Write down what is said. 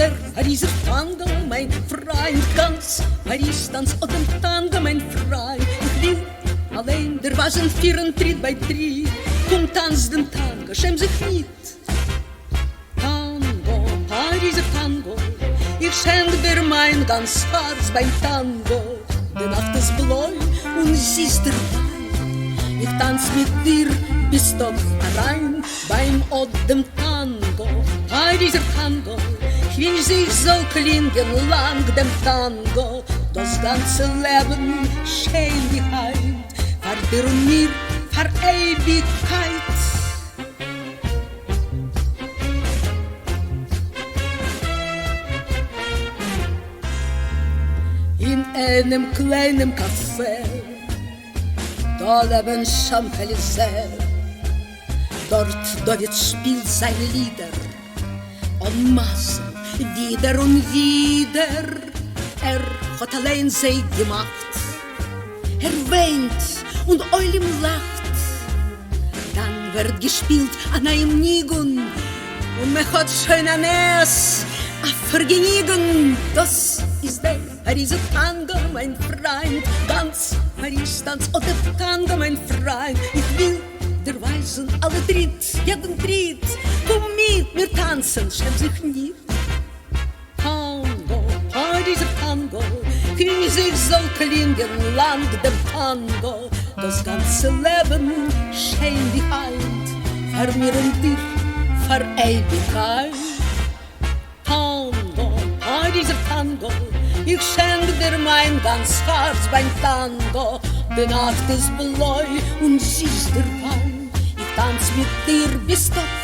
der Parizer Tango, mein Freund, ganz Paris tanzt auf dem Tango, mein Freund. Ich will allein, der Wagen führen Tritt bei Tritt, komm, tanz den Tango, schäm sich nicht. Tango, Parizer Tango, ich schenk dir mein ganz Herz beim Tango. Die Nacht ist blau und sie ist der Wein. Ich tanz mit dir bis dort allein beim Ort dem Tango, Parizer Tango. Ich wünsch sich so klingen lang dem Tango, das ganze Leben schön wie heim, für dir und mir, für Ewigkeit. In einem kleinen Café, da leben Champs-Élysées. Dort David spielt seine Lieder, en masse, wieder und wieder. Hat allein sie gemacht. Weint und Eulim lacht. Dann wird gespielt an einem Nigun und man hat schön an es, Vergnügen. Das ist der Parizer Tango, mein Freund. Ganz Paris tanzt auf der Tango, mein Freund. Ich will dir weisen, alle Tritt, jeden Tritt. Komm mit, wir tanzen, schäm sich nicht. Tango, Parizer Tango, wie sich soll klingen lang dem Tango. Das ganze Leben schön wie Heim, für mir und dich, für Ewigkeit. Tango, Parizer Tango, ich schenk dir mein ganz Herz beim Tango. Die Nacht ist blau und sie ist der Wein. Ich tanz mit dir bis dort